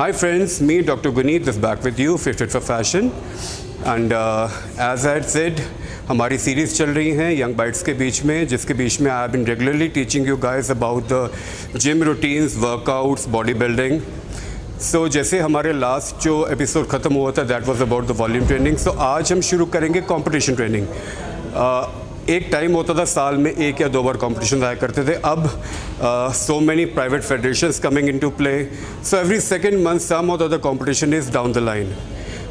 Hi friends, me Dr. Guneet is back with you, Fit for Fashion. And as I had said, हमारी series चल रही हैं young bytes के बीच में, जिसके बीच में I have been regularly teaching you guys about the gym routines, workouts, body building. So जैसे हमारे लास्ट जो एपिसोड ख़त्म हुआ था that was about the volume training. So आज हम शुरू करेंगे कंपटीशन ट्रेनिंग. एक टाइम होता था साल में 1 या 2 बार कॉम्पिटिशन आया करते थे. अब so many private federations coming into play, so every second month some of the other competition is down the line.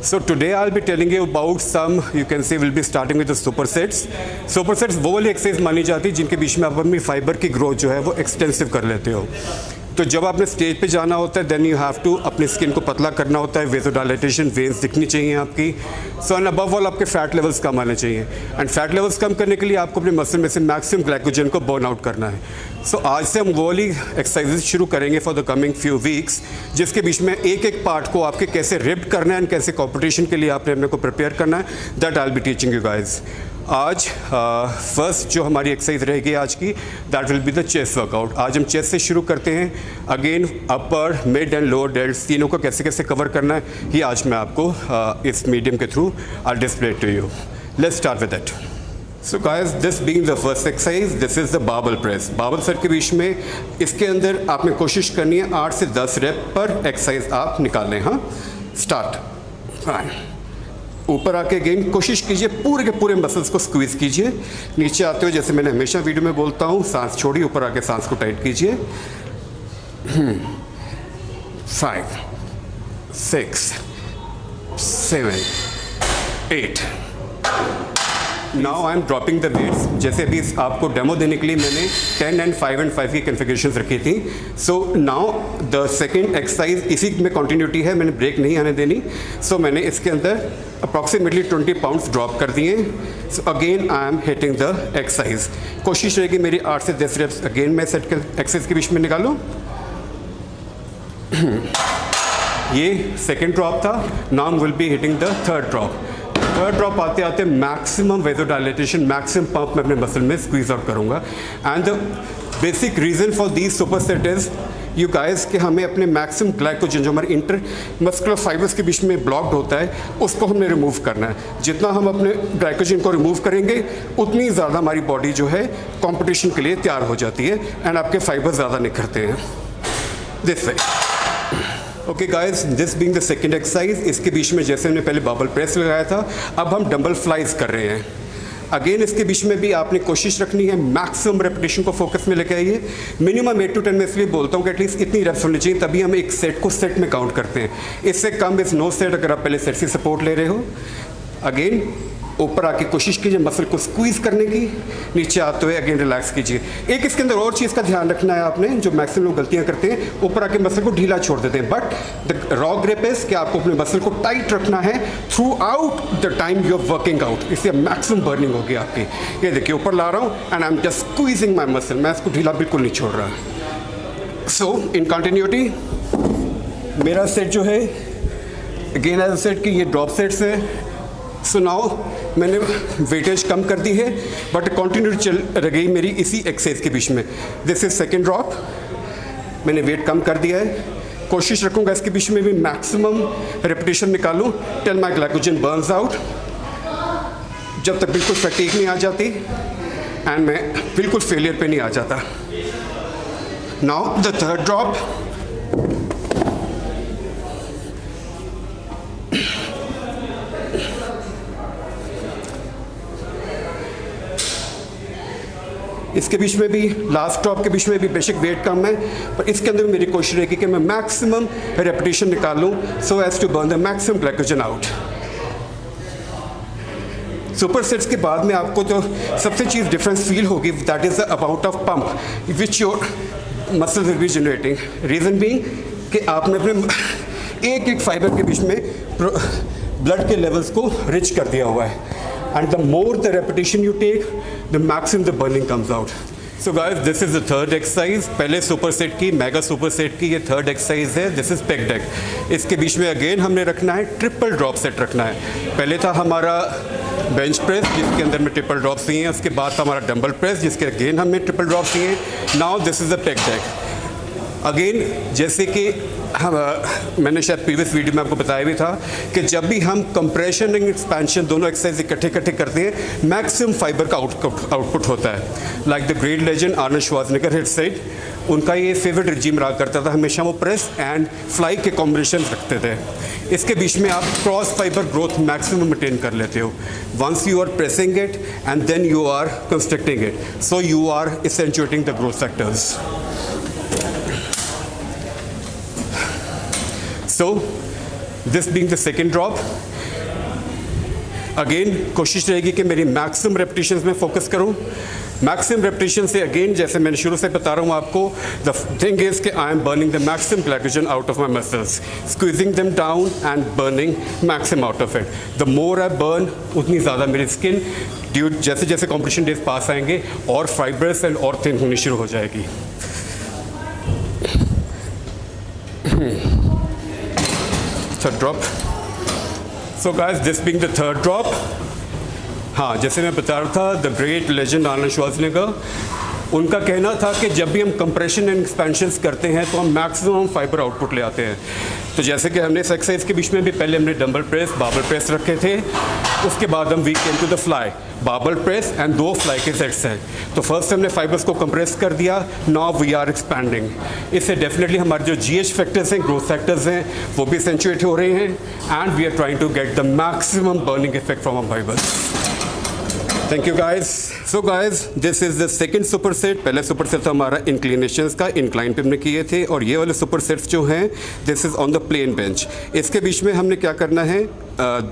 So today I'll be telling you about some, you can say we'll be starting with the supersets. Supersets वो वाली exercise मानी जाती है जिनके बीच में आप अपनी fibre की ग्रोथ जो है वो एक्सटेंसिव कर लेते हो. तो जब आपने स्टेज पे जाना होता है देन यू हैव टू अपनी स्किन को पतला करना होता है, वेज़ोडाइलेटेशन, वेन्स दिखनी चाहिए आपकी. सो एंड अबव ऑल आपके फैट लेवल्स कम आने चाहिए. एंड फैट लेवल्स कम करने के लिए आपको अपने मसल में से मैक्सिमम ग्लाइकोजन को बर्न आउट करना है. सो आज से हम वो वाली एक्सरसाइजेज शुरू करेंगे for the coming few weeks, जिसके बीच में एक एक पार्ट को आपके कैसे रिप्ट करना है एंड कैसे कॉम्पिटिशन के लिए आपने अपने को प्रिपेयर करना है, that I will be teaching you guys. आज फर्स्ट जो हमारी एक्सरसाइज रहेगी आज की that will be the chest workout. आज हम चेस्ट से शुरू करते हैं. Again upper, mid and lower delts तीनों को कैसे कैसे कवर करना है ये आज मैं आपको इस मीडियम के through I display to you. Let's start with that. So guys, this being the first exercise, this is the barbell press. Barbell set के बीच में इसके अंदर आपने कोशिश करनी है 8 से 10 रेप पर एक्सरसाइज आप निकाल लें. हाँ, स्टार्ट. ऊपर आके अगेन कोशिश कीजिए पूरे के पूरे मसल्स को स्क्वीज़ कीजिए. नीचे आते हो जैसे मैंने हमेशा वीडियो में बोलता हूँ, सांस छोड़िए, ऊपर आके सांस को टाइट कीजिए. 5, 6, 7, 8. Now I am dropping the weights. जैसे अभी आपको डेमो देने के लिए मैंने 10 and 5 and 5 की कन्फिगरेशंस रखी थी. So now the second exercise इसी में कंटिन्यूटी है, मैंने ब्रेक नहीं आने देनी. सो मैंने इसके अंदर अप्रॉक्सीमेटली 20 पाउंड्स ड्रॉप कर दिए. So again I am hitting the exercise. कोशिश रहेगी मेरी 8 से 10 रेप्स अगेन मैं सेट एक्सरसाइज के बीच में निकालूँ. ये सेकेंड ड्रॉप था. Now will be hitting the third drop. Third drop आते आते मैक्सिमम वेज़ोडाइलेटेशन, मैक्सिमम पंप मैं अपने मसल में स्क्वीज आउट करूँगा. And the basic reason for these super set is you guys कि हमें अपने मैक्सिमम ग्लाइकोजन जो हमारे इंटर मस्कुलर फाइबर्स के बीच में ब्लॉक्ड होता है उसको हमने रिमूव करना है. जितना हम अपने ग्लाइकोजन को रिमूव करेंगे उतनी ज़्यादा हमारी बॉडी जो है कॉम्पिटिशन के लिए तैयार हो जाती है एंड आपके फाइबर ज़्यादा निखरते हैं. This way. Okay guys, this being the second exercise, इसके बीच में जैसे हमने पहले बाबल प्रेस लगाया था अब हम डंबल फ्लाइज कर रहे हैं. अगेन इसके बीच में भी आपने कोशिश रखनी है मैक्सिमम रेपिटेशन को फोकस में लेके आइए. मिनिमम 8 to 10 में इसलिए बोलता हूँ कि एटलीस्ट इतनी रेप्स होनी चाहिए, तभी हम एक सेट को सेट में काउंट करते हैं. इससे कम इज नो सेट अगर आप पहले सेट से सपोर्ट ले रहे हो. अगेन ऊपर आके कोशिश कीजिए मसल को स्क्वीज करने की. नीचे आते हुए अगेन रिलैक्स कीजिए. एक इसके अंदर और चीज़ का ध्यान रखना है आपने, जो मैक्सिमम लोग गलतियां करते हैं, ऊपर आके मसल को ढीला छोड़ देते हैं. But the raw grip is कि आपको अपने मसल को टाइट रखना है throughout the time you are working out. इससे मैक्सिमम बर्निंग होगी आपकी. ये देखिए ऊपर ला रहा हूँ and I am just squeezing my muscle. मैं इसको ढीला बिल्कुल नहीं छोड़ रहा. सो इन कंटिन्यूटी मेरा सेट जो है अगेन एज सेट कि ये ड्रॉप सेट्स है. सो नाउ मैंने वेटेज कम कर दी है बट कंटिन्यू चल रह गई मेरी इसी एक्सरसाइज के बीच में. This is second drop. मैंने वेट कम कर दिया है. कोशिश रखूँगा इसके बीच में भी मैक्सिमम रेपिटेशन निकालूँ till my glycogen Burns out, जब तक बिल्कुल फटीग नहीं आ जाती एंड मैं बिल्कुल फेलियर पे नहीं आ जाता. Now the third drop. इसके बीच में भी लास्ट ड्रॉप के बीच में भी बेशक वेट कम है पर इसके अंदर भी मेरी कोशिश रहेगी कि मैं मैक्सिमम रेपिटेशन निकालूं so as to burn the maximum glycogen out. Super sets के बाद में आपको जो सबसे चीज़ डिफरेंस फील होगी that is the amount of pump which your muscle will be generating. Reason being कि आपने अपने एक एक फाइबर के बीच में ब्लड के लेवल्स को रिच कर दिया हुआ है. And the more the repetition you take, the maximum the burning comes out. So guys, this is the third exercise. पहले सुपर सेट की, मेगा सुपर सेट की ये थर्ड एक्सरसाइज है. This is peg deck. इसके बीच में again हमने रखना है ट्रिपल ड्रॉप सेट रखना है. पहले था हमारा बेंच प्रेस जिसके अंदर में ट्रिपल ड्रॉप्स दिए हैं. उसके बाद था हमारा डंबल प्रेस जिसके अगेन हमने ट्रिपल ड्रॉप्स दिए हैं. Now this is the peg deck. Again जैसे कि मैंने शायद प्रीवियस वीडियो में आपको बताया भी था कि जब भी हम कंप्रेशन एंड एक्सपेंशन दोनों एक्सरसाइज इकट्ठे करते हैं मैक्सिमम फाइबर का आउटपुट होता है। Like the great legend Arnold Schwarzenegger had said, उनका ये फेवरेट रिजीम रहा करता था, हमेशा वो प्रेस एंड फ्लाई के कॉम्बिनेशन रखते थे। इसके बीच में आप cross fibre growth maximum maintain कर लेते हो। Once you are pressing it and then you are constructing it, so you are accentuating the growth factors. So this being the second drop, again कोशिश रहेगी कि मेरी मैक्सिमम रेपिटेशंस में focus करूं। Maximum repetition से अगेन जैसे मैंने शुरू से बता रहा हूं आपको, द थिंग इज कि I am burning the maximum glycogen out of my muscles, squeezing them down and burning maximum out of it. The more I burn उतनी ज़्यादा मेरी स्किन जैसे जैसे कॉम्पिटिशन डेज पास आएंगे और फाइब्रस एंड और thin होनी शुरू हो जाएगी। Third drop. So guys, this being the third drop, हाँ जैसे मैं बता रहा था, the great legend Arnold Schwarzenegger, उनका कहना था कि जब भी हम कंप्रेशन एंड एक्सपेंशंस करते हैं तो हम मैक्सिमम फाइबर आउटपुट ले आते हैं। तो जैसे कि हमने इस एक्सरसाइज के बीच में भी पहले हमने डंबल प्रेस, बार्बल प्रेस रखे थे, उसके बाद हम we came to the fly, barbell press and 2 fly के सेट्स हैं। तो फर्स्ट हमने फाइबर्स को कंप्रेस कर दिया, नाउ वी आर एक्सपैंडिंग। इससे डेफिनेटली हमारे जो GH फैक्टर्स हैं, ग्रोथ फैक्टर्स हैं, वो भी एक्सेंचुएट हो रहे हैं and we are trying to get the maximum burning effect from our fibres. Thank you guys. So guys, this is the second super set. पहले सुपर सेट था हमारा इंक्लिनेशंस का, इंक्लाइन पे हमने किए थे, और ये वाले सुपर सेट्स जो हैं this is on the plain bench. इसके बीच में हमने क्या करना है,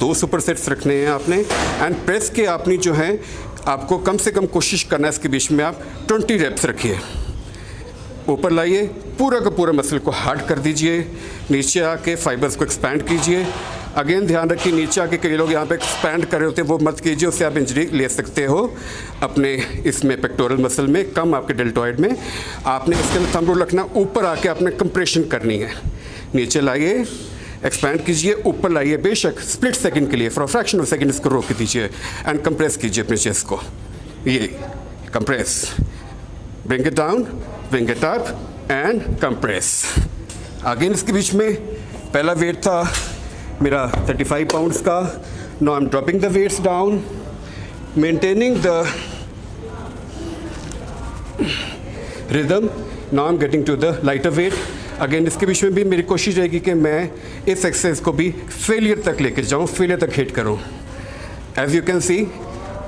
2 सुपर सेट्स रखने हैं आपने, एंड प्रेस के आपने जो है आपको कम से कम कोशिश करना है इसके बीच में आप 20 रेप्स रखिए। ऊपर लाइए, पूरा का पूरा मसल को हार्ड कर दीजिए, नीचे आके फाइबर्स को एक्सपैंड कीजिए। अगेन ध्यान रखिए, नीचे आके कई लोग यहाँ पे एक्सपैंड कर रहे होते हैं, वो मत कीजिए, उससे आप इंजरी ले सकते हो अपने इसमें पेक्टोरल मसल में, कम आपके डेल्टॉइड में। आपने इसके अंदर थंब रूल रखना, ऊपर आके आपने कंप्रेशन करनी है। नीचे लाइए, एक्सपैंड कीजिए, ऊपर लाइए, बेशक स्प्लिट सेकंड के लिए, फॉर फ्रैक्शन ऑफ सेकंड इसको रोक दीजिए एंड कंप्रेस कीजिए अपने चेस्ट को। ये compress, bring it down, bring it up and compress. Again इसके बीच में पहला वेट था मेरा 35 पाउंड्स का। Now I am dropping the weights down, maintaining the rhythm. Now I am getting to the lighter weight. Again इसके बीच में भी मेरी कोशिश रहेगी कि मैं इस एक्सरसाइज को भी फेलियर तक लेके जाऊँ, फेलियर तक हिट करूँ। एज यू कैन सी,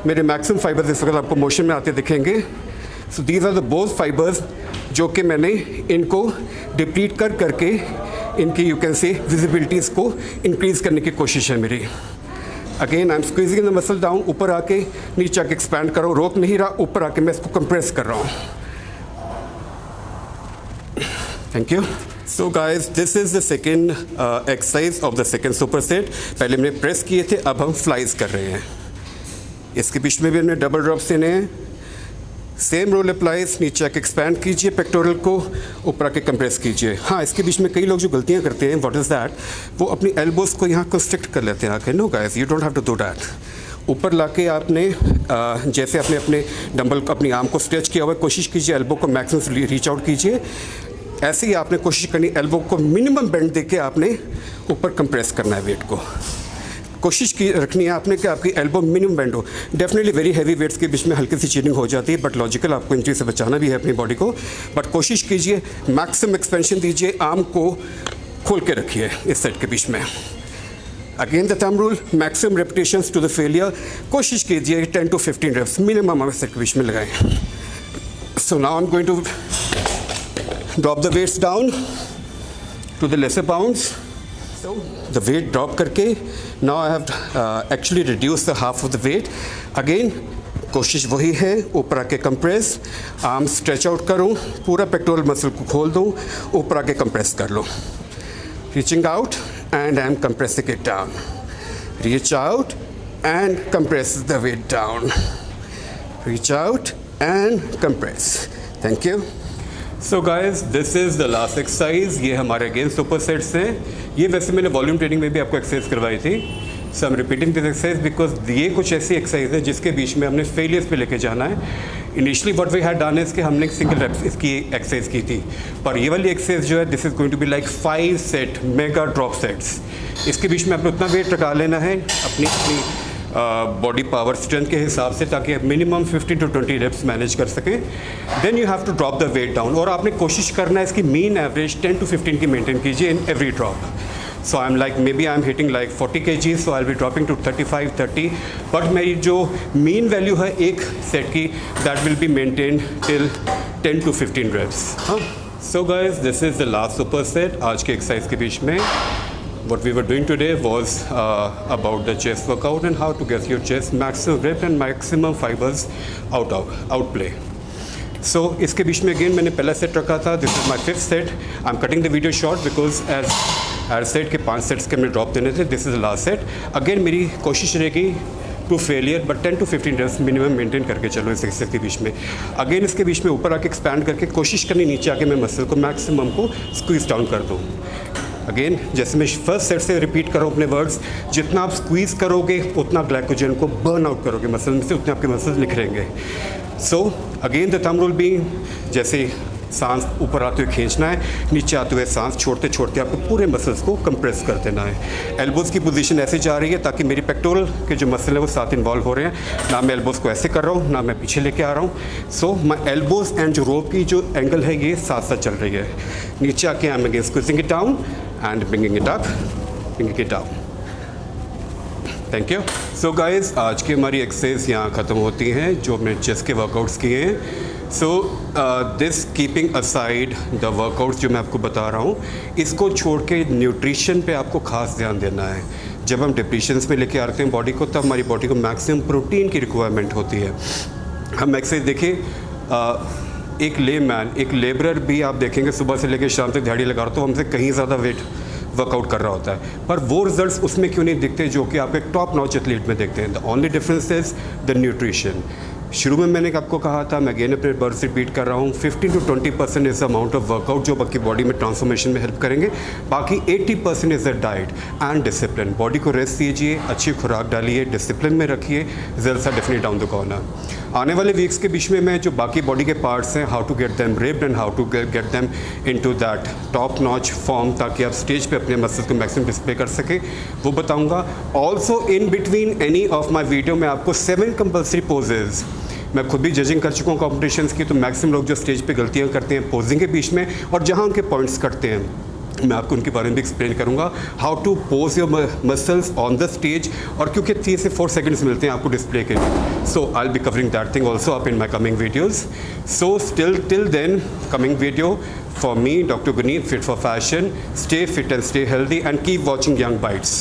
मेरे मैक्सिमम फाइबर्स इस वक्त आपको मोशन में आते दिखेंगे। So these are the both fibres जो कि मैंने इनको डिप्लीट करके इनकी यू कैन सी विजिबिलिटीज़ को इंक्रीज़ करने की कोशिश है मेरी। Again I M squeezing the muscle down, ऊपर आके नीचे आके एक्सपैंड करो, रोक नहीं रहा, ऊपर आके मैं इसको कंप्रेस कर रहा हूँ। Thank you. So guys, this is the second exercise of the second super set. पहले हमने प्रेस किए थे, अब हम फ्लाइज कर रहे हैं। इसके बीच में भी हमने डबल ड्रॉप्स देने हैं। सेम रोल अप्लाइज, नीचे आके एक्सपैंड कीजिए पेक्टोरल को, ऊपर आके कंप्रेस कीजिए। हाँ, इसके बीच में कई लोग जो गलतियाँ करते हैं, व्हाट इज़ दैट, वो अपनी एल्बोज को यहाँ कंस्ट्रिक्ट कर लेते हैं आके। No guys, you don't have to do that. ऊपर लाके आपने जैसे आपने अपने डंबल अपनी आर्म को स्ट्रेच किया हुआ, कोशिश कीजिए एल्बो को मैक्सिमम रीच आउट कीजिए। ऐसे ही आपने कोशिश करनी एल्बो को मिनिमम बेंड देके आपने ऊपर कंप्रेस करना है वेट को। कोशिश की रखनी है आपने कि आपकी एल्बो मिनिमम बेंड हो। डेफिनेटली वेरी हैवी वेट्स के बीच में हल्की सी चीटिंग हो जाती है, बट लॉजिकल आपको इंजरी से बचाना भी है अपनी बॉडी को। बट कोशिश कीजिए मैक्सिमम एक्सपेंशन दीजिए, आर्म को खोल के रखिए इस सेट के बीच में। Again the thumb rule, maximum repetitions to the failure. कोशिश कीजिए 10 to 15 रेप्स मिनिमम हम सेट के बीच में लगाएं। So now I am going to drop the weights down to the lesser pounds. So the weight drop करके now I have actually reduced the half of the weight. Again कोशिश वही है, ऊपर आके कंप्रेस, आर्म स्ट्रेच आउट करूँ, पूरा pectoral muscle को खोल दूँ, ऊपर आके कंप्रेस कर लो। Reaching out and I am compressing it down. Reach out and compress the weight down. Reach out and compress. Thank you. So guys, this is the last exercise. ये हमारे again super sets हैं। ये वैसे मैंने volume training में भी आपको exercise करवाई थी। So I am repeating this exercise because ये कुछ ऐसी एक्सरसाइज है जिसके बीच में हमने फेलियर्स पे लेके जाना है। Initially what we had done is कि हमने सिंगल रेप्स इसकी एक्सरसाइज की थी, पर ये वाली एक्सरसाइज जो है this is going to be like 5 set mega drop sets. इसके बीच में आपने उतना वेट लगा लेना है अपनी बॉडी पावर स्ट्रेंथ के हिसाब से, ताकि आप मिनिमम 15 to 20 रेप्स मैनेज कर सकें। Then you have to drop the weight down, और आपने कोशिश करना है इसकी मीन एवरेज 10 to 15 की मेंटेन कीजिए in every drop. So I'm like maybe I'm hitting like 40 kgs, so I'll be dropping to 35, 30. But मेरी जो mean value है एक सेट की, that will be maintained till 10 to 15 reps. So guys, this is the last superset आज के exercise के बीच में. What we were doing today was about the chest workout and how to get your chest maximum rep and maximum fibers outplay. So इसके बीच में again मैंने पहला सेट रखा था, this is my 5th set. I'm cutting the video short because as हर set के 5 sets के हमने ड्रॉप देने थे, this is the last set. Again मेरी कोशिश रहेगी to failure, but 10 to 15 reps minimum maintain करके चलो इस एक्सरसाइज के बीच में। अगेन इसके बीच में ऊपर आके एक्सपैंड करके कोशिश करनी नीचे आके मैं मसल को मैक्सिमम को स्क्वीज डाउन कर दूँ। अगेन जैसे मैं फर्स्ट सेट से रिपीट कर रहा हूँ अपने वर्ड्स, जितना आप स्क्वीज़ करोगे उतना ग्लाइकोजन को बर्न आउट करोगे मसल में से, उतने आपके मसल्स निखरेंगे। So again the thumb rule being, जैसे सांस ऊपर आते हुए खींचना है, नीचे आते हुए सांस छोड़ते छोड़ते आपको पूरे मसल्स को कंप्रेस कर देना है। एल्बोज़ की पोजीशन ऐसे जा रही है ताकि मेरी पेक्टोरल के जो मसल है वो साथ इन्वॉल्व हो रहे हैं। ना मैं एल्बोज़ को ऐसे कर रहा हूँ, ना मैं पीछे लेके आ रहा हूँ। सो माई एल्बोज़ एंड जो रोप की जो एंगल है ये साथ साथ चल रही है। नीचे आके I am again squeezing it down and bringing it up, bringing it down. Thank you. So guys आज की हमारी एक्सरसाइज यहाँ ख़त्म होती हैं जो हमने चेस्ट के वर्कआउट्स किए हैं। So this keeping aside the workouts जो मैं आपको बता रहा हूँ, इसको छोड़ के न्यूट्रिशन पे आपको खास ध्यान देना है। जब हम डिप्रीशंस में लेके आते हैं बॉडी को, तब हमारी बॉडी को मैक्सिमम प्रोटीन की रिक्वायरमेंट होती है। हम एक्सरसाइज देखिए, एक लेमैन, एक लेबरर भी आप देखेंगे सुबह से लेकर शाम तक दिहाड़ी लगा रहा तो हमसे कहीं ज़्यादा वेट वर्कआउट कर रहा होता है, पर वो रिजल्ट्स उसमें क्यों नहीं दिखते जो कि आप एक टॉप नॉच एथलीट में देखते हैं। The only difference is the nutrition. शुरू में मैंने आपको कहा था, मैं अगेन अपने वर्ड्स रिपीट कर रहा हूँ, 15 to 20% is amount of workout जो आपकी बॉडी में ट्रांसफॉर्मेशन में हेल्प करेंगे। बाकी 80% is the diet and discipline. Body को रेस्ट दीजिए, अच्छी खुराक डालिए, डिसिप्लिन में रखिए, results are definitely down the corner. आने वाले वीक्स के बीच में मैं जो बाकी बॉडी के पार्ट्स हैं, how to get them ripped and how to get them into that top notch form, ताकि आप स्टेज पे अपने मसल्स को मैक्सिमम डिस्प्ले कर सकें, वो बताऊंगा। Also in between any of my video में आपको 7 कंपल्सरी पोजेज, मैं खुद भी जजिंग कर चुका हूँ कॉम्पिटिशन्स की, तो मैक्सिमम लोग जो स्टेज पे गलतियाँ करते हैं पोजिंग के बीच में, और जहाँ उनके पॉइंट्स कटते हैं मैं आपको उनके बारे में भी एक्सप्लेन करूँगा, how to pose your muscles on the stage. और क्योंकि 3 से 4 सेकंड्स मिलते हैं आपको डिस्प्ले के लिए, so I will be covering that thing also up in my coming videos. So till then coming video for me, Dr. Guneet, Fit for Fashion. Stay fit and stay healthy and keep watching Young Bites.